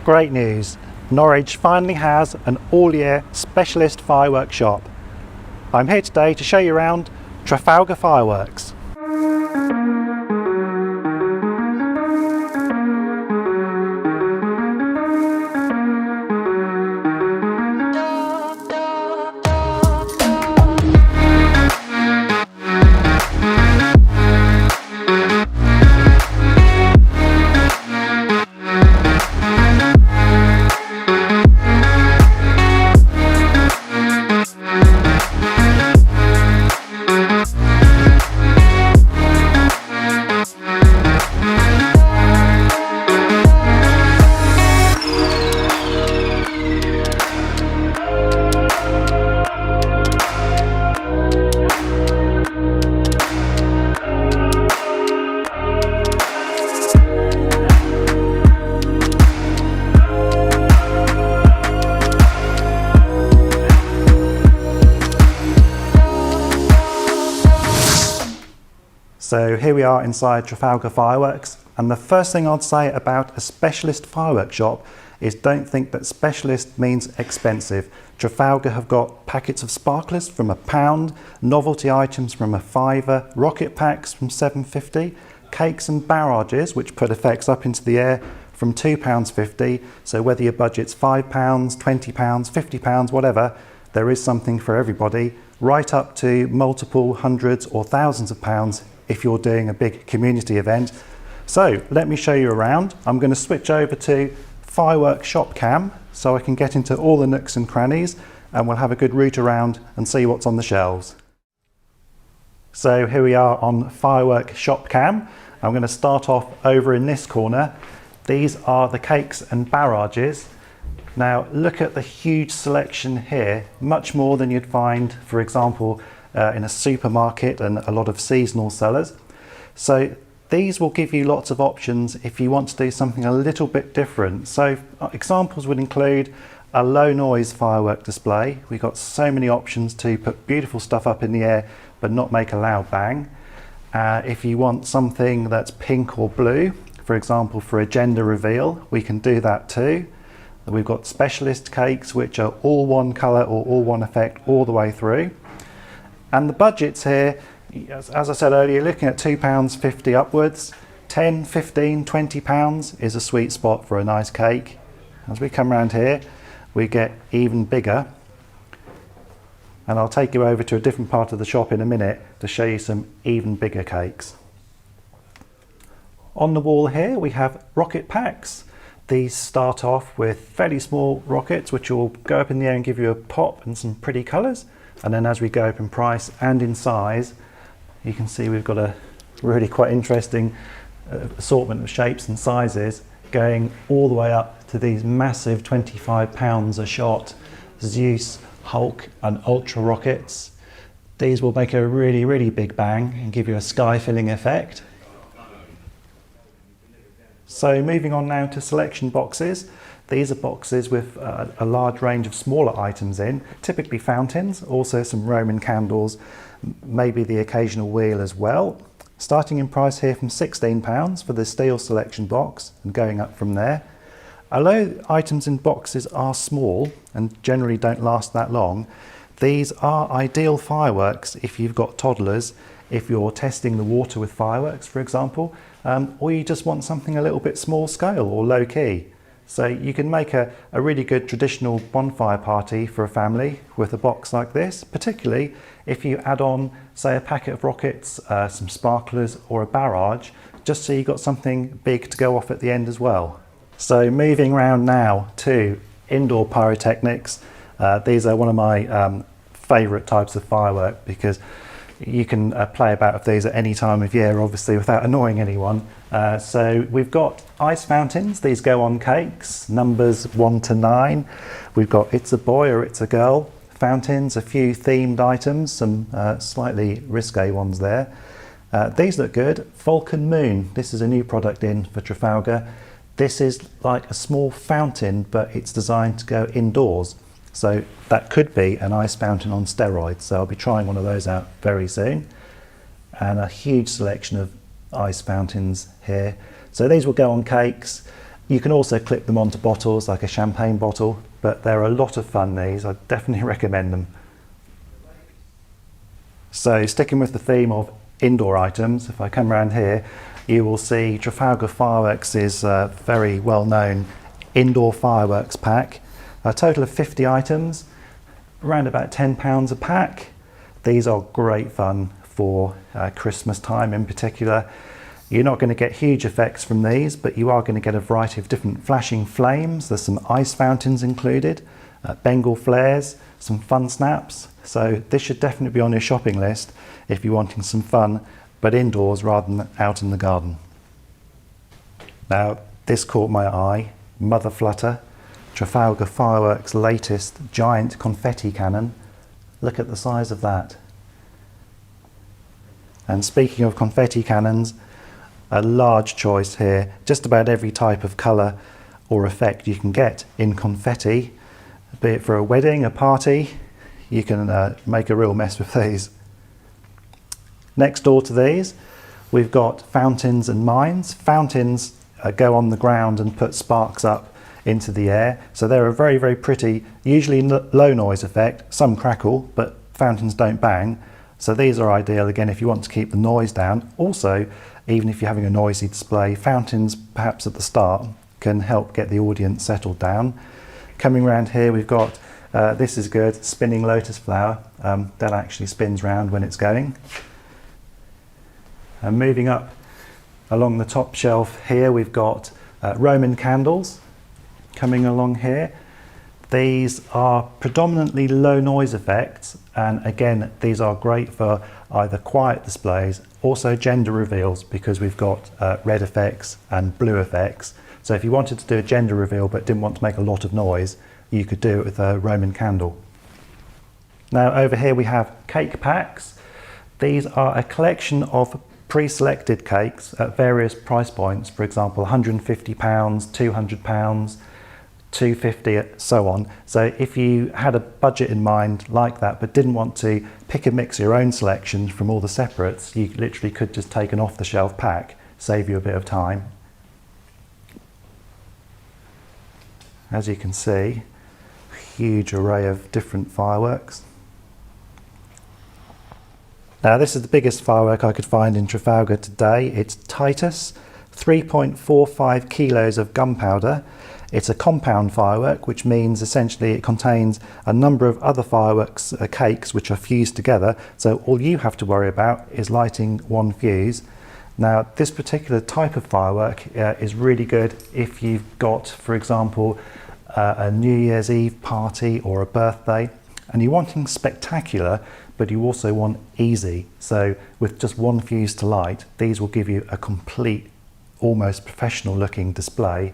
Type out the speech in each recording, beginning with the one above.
Great news! Norwich finally has an all-year specialist fireworks shop. I'm here today to show you around Trafalgar Fireworks. So here we are inside Trafalgar Fireworks, and the first thing I'd say about a specialist fireworks shop is don't think that specialist means expensive. Trafalgar have got packets of sparklers from £1, novelty items from £5, rocket packs from £7.50, cakes and barrages which put effects up into the air from £2.50, so whether your budget's £5, £20, £50, whatever, there is something for everybody, right up to multiple hundreds or thousands of pounds if you're doing a big community event. So let me show you around. I'm going to switch over to fireworks shop cam so I can get into all the nooks and crannies, and we'll have a good route around and see what's on the shelves. So here we are on fireworks shop cam. I'm going to start off over in this corner. These are the cakes and barrages. Now look at the huge selection here, much more than you'd find, for example, in a supermarket and a lot of seasonal sellers. So these will give you lots of options if you want to do something a little bit different. So examples would include a low noise firework display. We've got so many options to put beautiful stuff up in the air but not make a loud bang. If you want something that's pink or blue, for example for a gender reveal, we can do that too. We've got specialist cakes which are all one colour or all one effect all the way through. And the budgets here, as I said earlier, looking at £2.50 upwards. 10, 15, £20 is a sweet spot for a nice cake. As we come around here, we get even bigger. And I'll take you over to a different part of the shop in a minute to show you some even bigger cakes. On the wall here, we have rocket packs. These start off with fairly small rockets, which will go up in the air and give you a pop and some pretty colours. And then as we go up in price and in size, you can see we've got a really quite interesting assortment of shapes and sizes, going all the way up to these massive £25 a shot Zeus, Hulk and Ultra rockets. These will make a really big bang and give you a sky-filling effect. So moving on now to selection boxes. These are boxes with a large range of smaller items in, typically fountains, also some Roman candles, maybe the occasional wheel as well. Starting in price here from £16 for the steel selection box and going up from there. Although items in boxes are small and generally don't last that long, these are ideal fireworks if you've got toddlers, if you're testing the water with fireworks, for example, or you just want something a little bit small scale or low key. So you can make a really good traditional bonfire party for a family with a box like this, particularly if you add on, say, a packet of rockets, some sparklers or a barrage, just so you've got something big to go off at the end as well. So moving around now to indoor pyrotechnics. These are one of my favourite types of firework because you can play about with these at any time of year, obviously, without annoying anyone. So we've got ice fountains. These go on cakes, numbers 1 to 9. We've got It's a Boy or It's a Girl fountains, a few themed items, some slightly risque ones there. These look good. Falcon Moon. This is a new product in for Trafalgar. This is like a small fountain, but it's designed to go indoors. So that could be an ice fountain on steroids. So I'll be trying one of those out very soon. And a huge selection of ice fountains here. So these will go on cakes. You can also clip them onto bottles like a champagne bottle, but they're a lot of fun, these. I definitely recommend them. So sticking with the theme of indoor items, if I come around here, you will see Trafalgar Fireworks is a very well-known indoor fireworks pack. A total of 50 items, around about £10 a pack. These are great fun for Christmas time in particular. You're not going to get huge effects from these, but you are going to get a variety of different flashing flames. There's some ice fountains included, Bengal flares, some fun snaps. So this should definitely be on your shopping list if you're wanting some fun, but indoors rather than out in the garden. Now, this caught my eye. Mother Flutter, Trafalgar Fireworks' latest giant confetti cannon. Look at the size of that. And speaking of confetti cannons, a large choice here. Just about every type of colour or effect you can get in confetti, be it for a wedding, a party. You can make a real mess with these. Next door to these, we've got fountains and mines. Fountains go on the ground and put sparks up into the air. So they're a very, very pretty, usually low noise effect. Some crackle, but fountains don't bang. So these are ideal, again, if you want to keep the noise down. Also, even if you're having a noisy display, fountains, perhaps at the start, can help get the audience settled down. Coming around here, we've got, this is good, spinning lotus flower. That actually spins round when it's going. And moving up along the top shelf here, we've got Roman candles coming along here. These are predominantly low noise effects, and again, these are great for either quiet displays, also gender reveals, because we've got red effects and blue effects. So if you wanted to do a gender reveal but didn't want to make a lot of noise, you could do it with a Roman candle. Now over here we have cake packs. These are a collection of pre-selected cakes at various price points, for example £150, £200, £250, so on. So if you had a budget in mind like that but didn't want to pick and mix your own selection from all the separates, you literally could just take an off-the-shelf pack, save you a bit of time. As you can see, a huge array of different fireworks. Now this is the biggest firework I could find in Trafalgar today. It's Titus, 3.45 kilos of gunpowder. It's a compound firework, which means essentially it contains a number of other fireworks, cakes, which are fused together. So all you have to worry about is lighting one fuse. Now this particular type of firework is really good if you've got, for example, a New Year's Eve party or a birthday, and you're wanting spectacular, but you also want easy. So with just one fuse to light, these will give you a complete, almost professional looking display.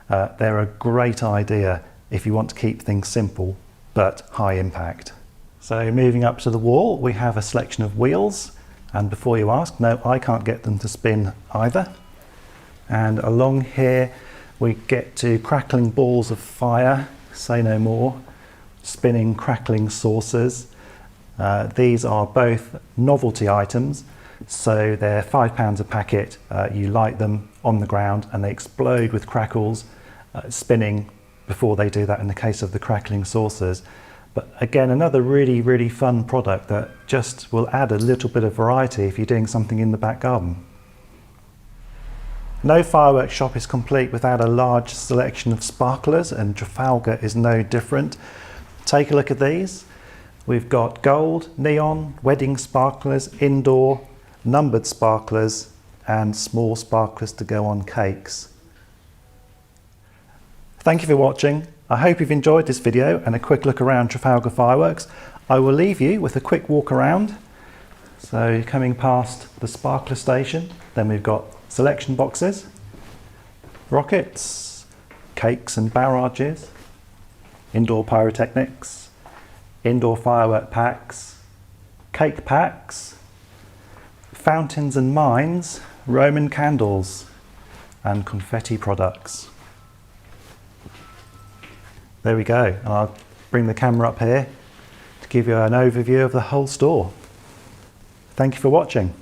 They're a great idea if you want to keep things simple but high impact. So moving up to the wall, we have a selection of wheels, and before you ask, no, I can't get them to spin either. And along here we get to crackling balls of fire, say no more, spinning crackling saucers. These are both novelty items, so they're £5 a packet. You light them on the ground and they explode with crackles, spinning before they do that in the case of the crackling saucers. But again, another really, really fun product that just will add a little bit of variety if you're doing something in the back garden. No fireworks shop is complete without a large selection of sparklers, and Trafalgar is no different. Take a look at these. We've got gold, neon, wedding sparklers, indoor, numbered sparklers, and small sparklers to go on cakes. Thank you for watching. I hope you've enjoyed this video and a quick look around Trafalgar Fireworks. I will leave you with a quick walk around. So coming past the sparkler station, then we've got selection boxes, rockets, cakes and barrages, indoor pyrotechnics, indoor firework packs, cake packs, fountains and mines, Roman candles, and confetti products. There we go, and I'll bring the camera up here to give you an overview of the whole store. Thank you for watching.